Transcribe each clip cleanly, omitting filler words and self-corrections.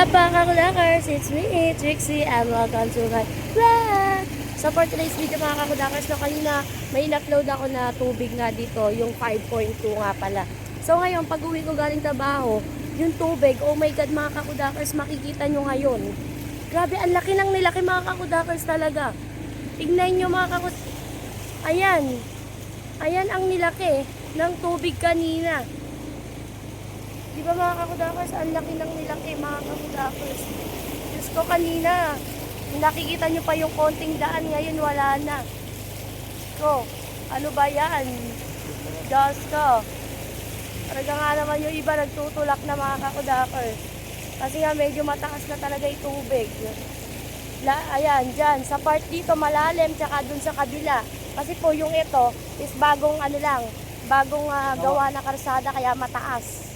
Kakudakers, it's me, Trixie, and welcome to my vlog! So for today's video mga kakudakers, no, kanina may in-upload ako na tubig nga dito, yung 5.2 nga pala. So ngayon, pag uwi ko galing trabaho, yung tubig, oh my god mga kakudakers, makikita nyo ngayon. Grabe, ang laki ng nilaki mga kakudakers talaga. Tignan nyo mga kakudakers. Ayan. Ayan ang nilaki ng tubig kanina. Di ba mga kakudakers, ang laki ng nilaki mga kakudakers. Diyos ko kanina, nakikita nyo pa yung konting daan, ngayon wala na. So, ano ba yan? Diyos ko. Talaga nga naman yung iba nagtutulak na mga kakudakers. Kasi nga medyo mataas na talaga yung tubig. Ayan, dyan, sa part dito malalim, tsaka dun sa kabila. Kasi po yung ito is bagong ano lang, bagong gawa na karsada kaya mataas.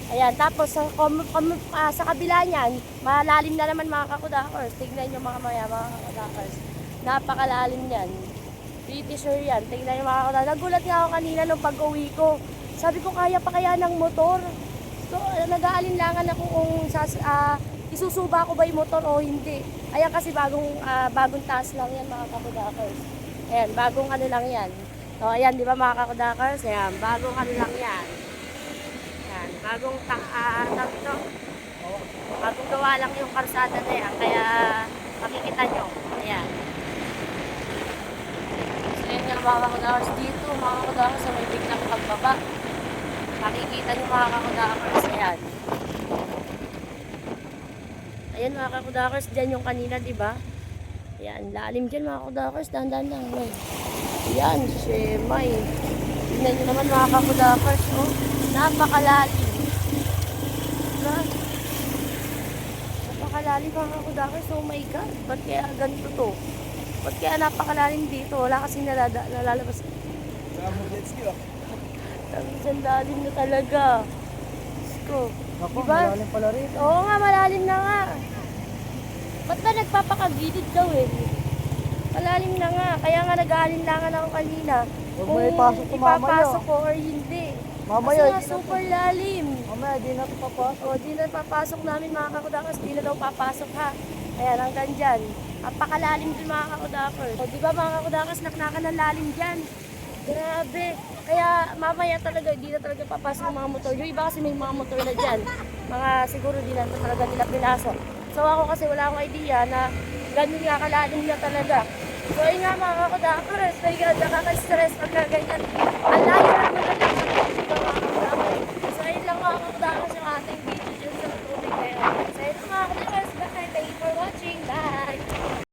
Ayan, tapos sa kabila niyan, malalim na naman mga kakudakers. Tignan nyo mga kakudakers. Napakalalim yan. Pretty sure yan. Tignan nyo mga kakudakers. Nagulat nga ako kanina nung pag-uwi ko. Sabi ko, kaya pa kaya ng motor? So, nag-aalinlangan ako kung isusuba ko ba yung motor o hindi. Ayan kasi bagong taas lang yan mga kakudakers. Ayan, bagong ano lang yan. So, ayan, di ba mga kakudakers? Ayan, bagong ano lang yan. Bagong bagong gawa lang yung karsada na yan, kaya makikita nyo. Ayan. So yun nga mga kakudakers dito, mga kakudakers sa may biglang pagbaba. Makikita nyo mga kakudakers. Ayan. Ayan mga kakudakers, dyan yung kanina, diba? Ayan, lalim dyan mga kakudakers, dahan-dahan lang. Ayan, syemay. Tignan nyo naman mga kakudakers, oh. Napakalalim. Napakalalim mga kakudakers. Oh my god, ba't kaya ganito to? Ba't kaya napakalalim dito? Wala kasi nalalabas. Ang lalim na talaga. Sko. Ako, diba? malalim pala rin. Oo nga, malalim na nga. Ba't ba nagpapakagilid daw eh? Malalim na nga. Kaya nga nag-aalinlangan ako kanina. Huwag mo ipasok ko mamaya. Ipapasok ko or hindi. Mamaya, kasi nga super lalim. Mamaya, di na ito papasok. O, di na papasok namin mga kakudakers. Di na daw papasok ha. Ayan, hanggang dyan. Napakalalim din mga kakudakers. O, di ba mga kakudakers, naknakan ng lalim dyan. Grabe. Kaya mamaya talaga, di na talaga papasok ang mga motor. Yung iba kasi may mga motor na dyan. Mga siguro di na talaga nila pinasok. So ako kasi wala akong idea na ganun nga kalalim niya talaga. So yun nga mga kakudakers, nakaka-stress pagka ganyan. Ang layo naman